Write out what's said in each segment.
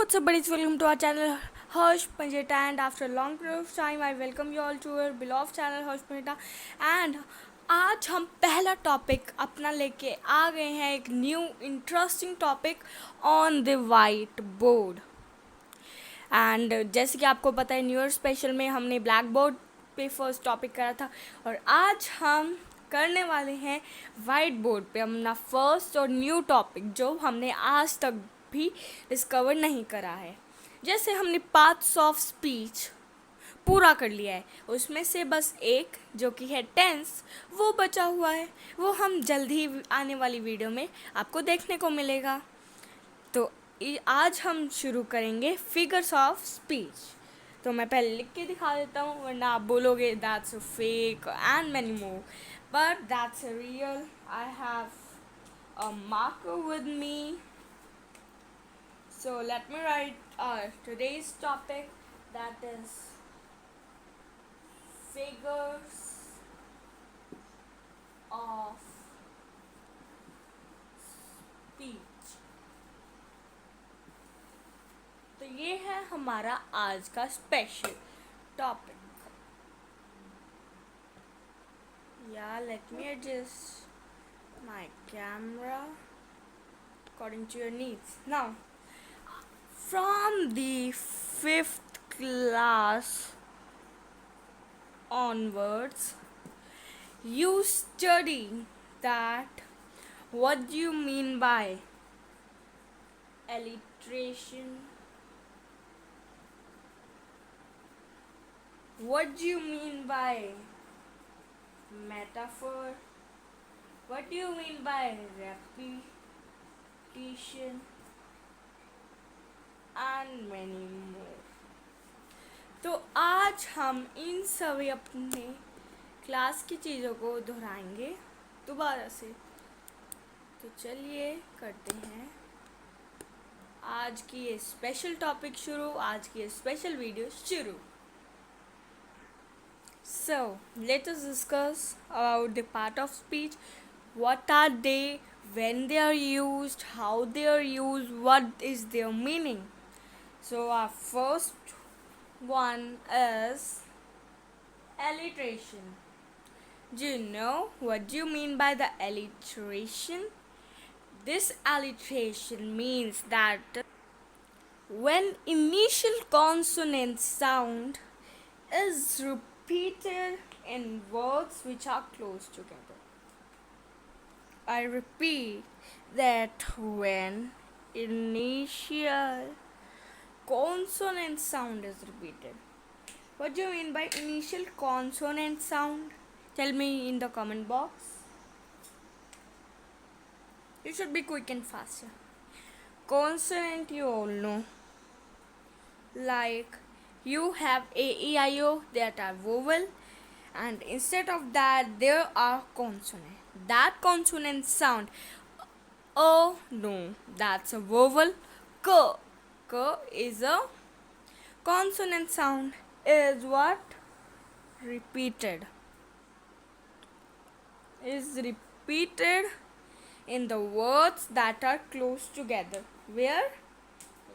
what's up buddies, welcome to our channel Harsh Panjeta, and after a long period of time I welcome you all to our beloved channel Harsh Panjeta। and आज हम पहला topic अपना लेके आ गए हैं, एक new interesting topic on the white board. And जैसे कि आपको पता है, न्यू ईयर स्पेशल में हमने ब्लैक बोर्ड पे फर्स्ट टॉपिक करा था, और आज हम करने वाले हैं वाइट बोर्ड पे अपना फर्स्ट और न्यू टॉपिक जो हमने आज तक भी डिस्कवर नहीं करा है। जैसे हमने पार्ट्स ऑफ स्पीच पूरा कर लिया है, उसमें से बस एक जो कि है टेंस वो बचा हुआ है, वो हम जल्द ही आने वाली वीडियो में आपको देखने को मिलेगा। तो आज हम शुरू करेंगे फिगर्स ऑफ स्पीच। तो मैं पहले लिख के दिखा देता हूँ, वरना आप बोलोगे that's a fake and many more, but that's a real. I have a marker with me, so let me write today's topic, that is figures of speech। तो ये है हमारा आज का special topic. Yeah, let me adjust my camera according to your needs. Now, from the 5th class onwards, you study that what do you mean by alliteration, what do you mean by metaphor, what do you mean by repetition, and many more। तो आज हम इन सभी अपने class की चीज़ों को दोहराएंगे दोबारा से। तो चलिए करते हैं आज की ये स्पेशल टॉपिक शुरू, आज की ये स्पेशल वीडियो शुरू। So let us discuss about the part of speech. What are they, when they are used, how they are used, what is their meaning. So our first one is alliteration. Do you know what do you mean by the alliteration? This alliteration means that when initial consonant sound is repeated in words which are close together. I repeat that when initial consonant sound is repeated. What do you mean by initial consonant sound? Tell me in the comment box. You should be quick and faster. Consonant you all know. Like you have A, E, I, O that are vowel, and instead of that there are consonant. That consonant sound, oh no, that's a vowel. K, K is a consonant sound, is what? Repeated. Is repeated in the words that are close together. Where?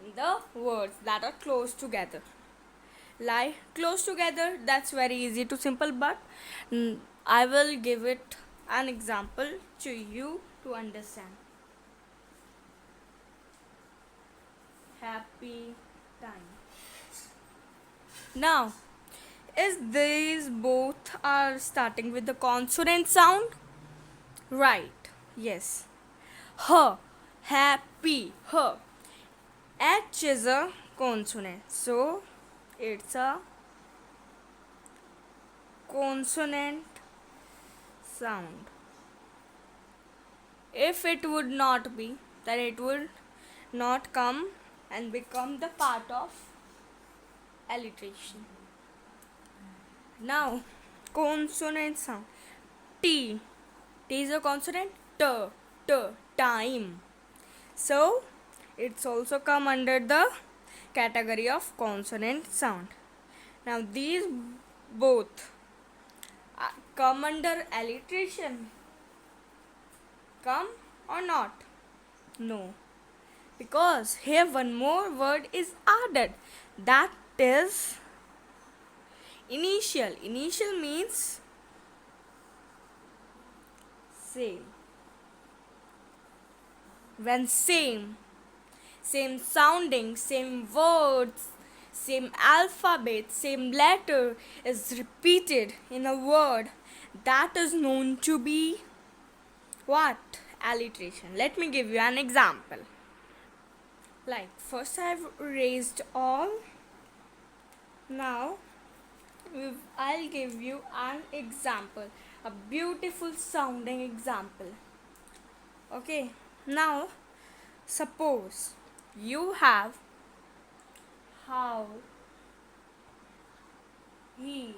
In the words that are close together. Like close together, that's very easy to simple, but I will give it an example to you to understand. Happy time. Now, is these both are starting with the consonant sound? Right, yes. H, happy, H. H is a consonant, so it's a consonant sound. If it would not be, then it would not come and become the part of alliteration. Now, consonant sound. T. T is a consonant. T. T. Time. So, it's also come under the category of consonant sound. Now, these both come under alliteration. Come or not? No. because here one more word is added, that is initial. Initial means same. When same sounding, same words, same alphabet, same letter is repeated in a word, that is known to be what? Alliteration. Let me give you an example. Like first I've raised all. Now I'll give you an example, a beautiful sounding example. Okay, now suppose you have how he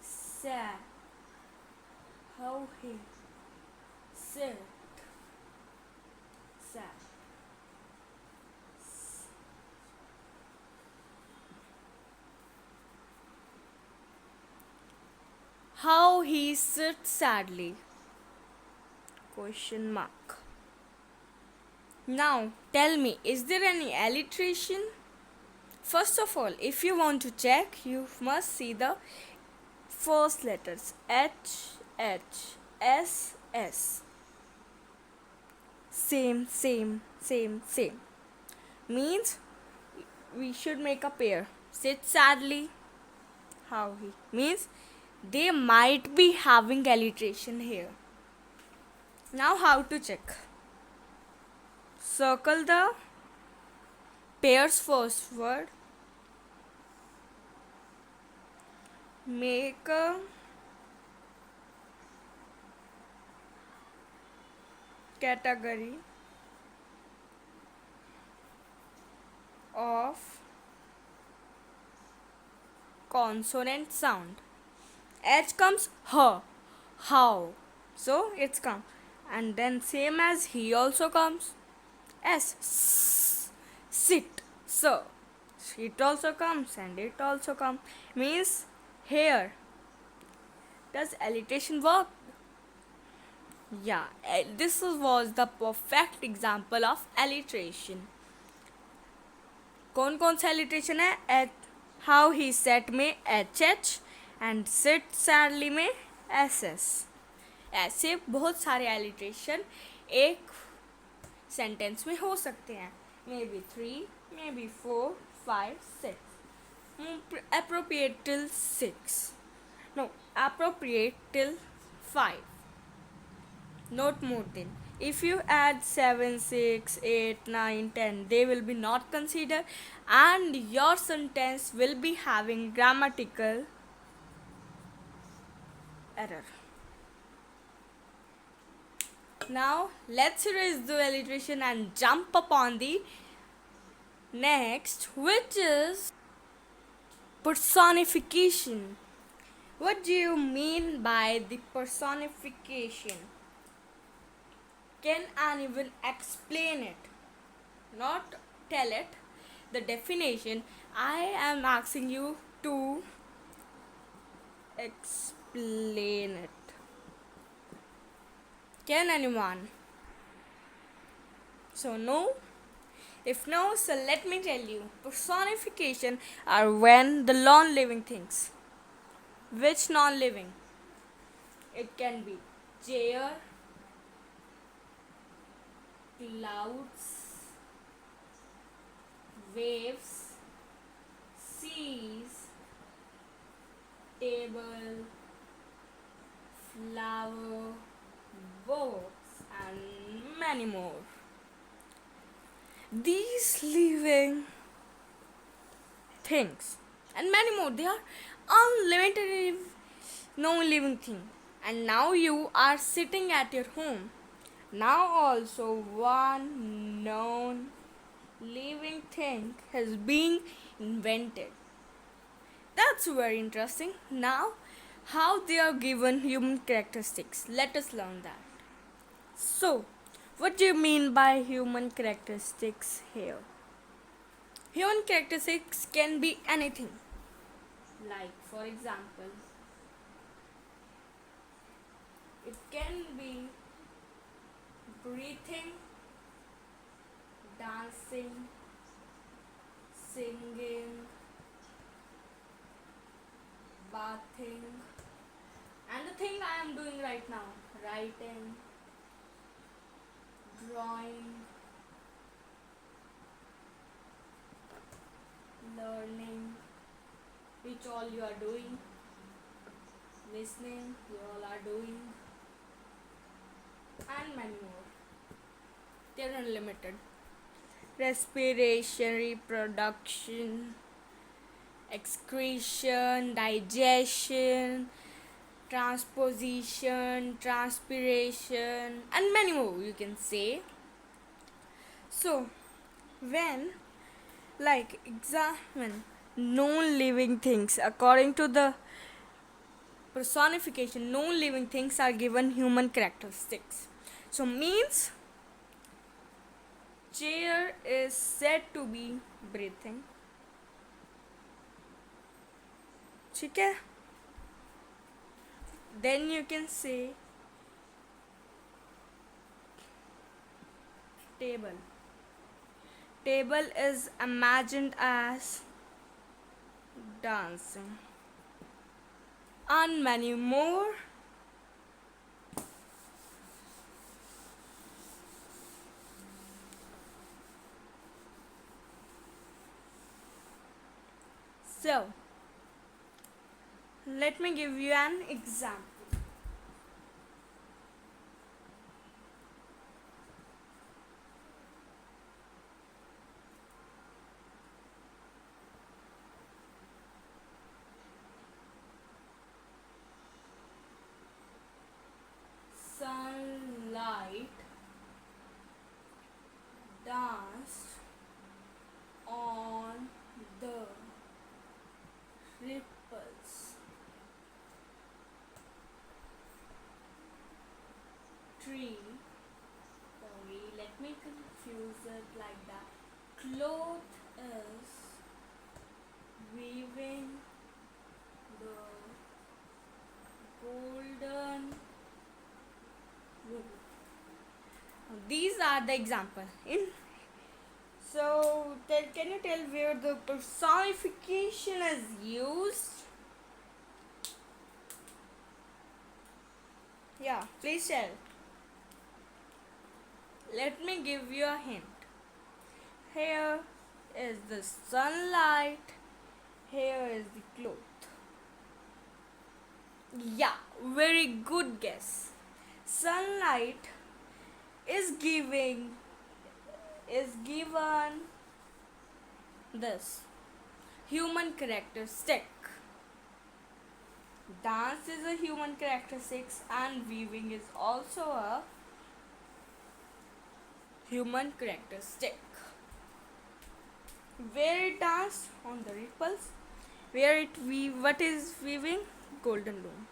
sat, how he sit, sat. How he sits sadly? Question mark. Now tell me, is there any alliteration? First of all, if you want to check, you must see the first letters H, H, S, S. Same, same, same, same. Means we should make a pair. Sit sadly. How he means they might be having alliteration here. Now how to check? Circle the pair's first word. Make a category of consonant sound. H comes her, how. So it's come. And then same as he also comes. S, sit, so. It also comes and it also comes. Means here. Does alliteration work? Yeah, this was the perfect example of alliteration. कौन कौन सा alliteration है? How he sat में HH and sit sadly में SS. ऐसे बहुत सारे alliteration एक सेंटेंस में हो सकते हैं. Maybe 3, maybe 4, 5, 6. Appropriate till 6. No, appropriate till 5. Not more than. If you add 7, 6, 8, 9, 10, they will be not considered and your sentence will be having grammatical error. Now let's erase the alliteration and jump upon the next, which is personification. What do you mean by the personification? Can anyone explain it? Not tell it. The definition. I am asking you to explain it. Can anyone? So no? If no, so let me tell you. Personification are when the non-living things. Which non-living? It can be chair, clouds, waves, seas, table, flower, boats, and many more. These living things and many more, they are unlimited non-living thing. And now you are sitting at your home. Now also one known living thing has been invented. That's very interesting. Now how they are given human characteristics. Let us learn that. So, what do you mean by human characteristics here? Human characteristics can be anything. Like, for example, it can be breathing, dancing, singing, bathing, and the thing I am doing right now, writing, drawing, learning, which all you are doing, listening, you all are doing, and many more. They're unlimited. Respiration, reproduction, excretion, digestion, transposition, transpiration, and many more you can say. So, when like examine known living things according to the personification, known living things are given human characteristics. So means chair is said to be breathing. ठीक है. Then you can say table. Table is imagined as dancing. And many more. So, let me give you an example. Sunlight danced on the ripples. Tree. Sorry, let me confuse it like that. Cloth is weaving the golden wool. These are the example. So, can you tell where the personification is used? Yeah, please tell. Let me give you a hint. Here is the sunlight. Here is the cloth. Yeah, very good guess. Sunlight is given this human characteristic. Dance is a human characteristic and weaving is also a human characteristic. Where it dance on the ripples, where it weave, what is weaving? Golden loom.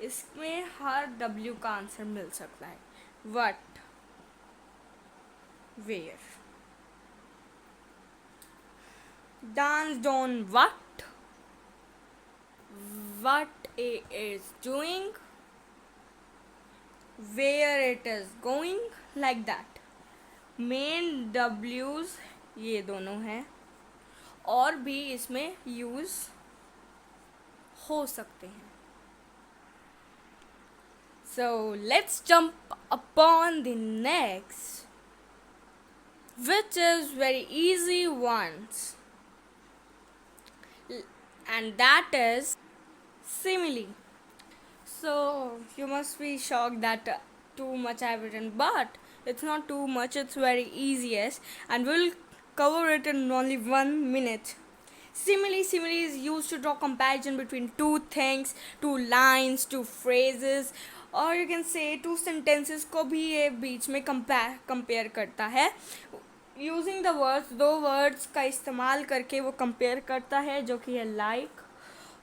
इसमें हर W का answer मिल सकता है. What? Where? Danced on what? What it is doing? Where it is going? Like that. Main W's ये दोनों हैं और भी इसमें यूज हो सकते हैं. So let's jump upon the next, which is very easy ones, and that is simile. So you must be shocked that too much I've written, but it's not too much, it's very easiest and we'll cover it in only 1 minute. Simile is used to draw comparison between two things, two lines, two phrases, और you can say two sentences को भी ये बीच में compare करता है. Using the words, दो words का इस्तेमाल करके वो कंपेयर करता है, जो कि है लाइक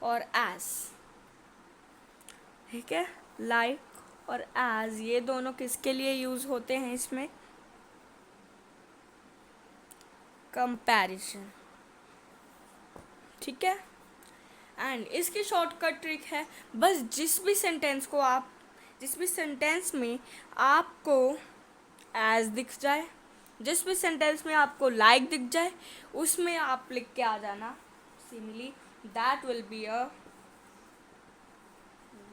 और एज. ठीक है, लाइक और एज ये दोनों किसके लिए यूज़ होते हैं इसमें? कंपैरिजन. ठीक है, एंड इसकी शॉर्टकट ट्रिक है, बस जिस भी सेंटेंस में आपको एज दिख जाए, जिस भी सेंटेंस में आपको लाइक दिख जाए उसमें आप लिख के आ जाना simile, that will be a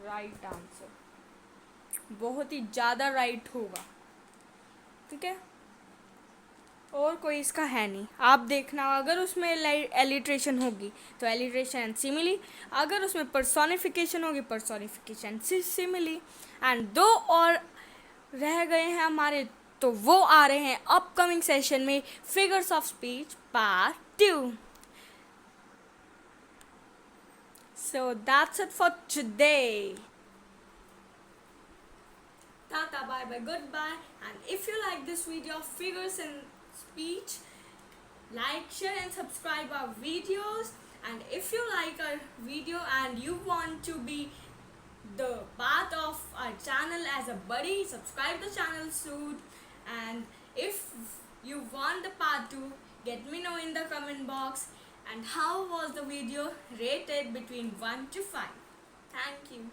right answer, बहुत ही ज़्यादा राइट होगा, ठीक है। और कोई इसका है नहीं, आप देखना अगर उसमें एलिट्रेशन होगी तो एलिट्रेशन एंड सिमिली, अगर उसमें पर्सोनिफिकेशन होगी पर्सोनिफिकेशन सिमिली, एंड दो और रह गए हैं हमारे, तो वो आ रहे हैं अपकमिंग सेशन में, figures of speech part 2. So that's it for today. Tata, bye bye, goodbye. And if you like this video of figures in speech, like, share and subscribe our videos. And if you like our video and you want to be the part of our channel as a buddy, subscribe the channel soon. And if you want the part 2, get me know in the comment box. And how was the video rated between 1 to 5? Thank you.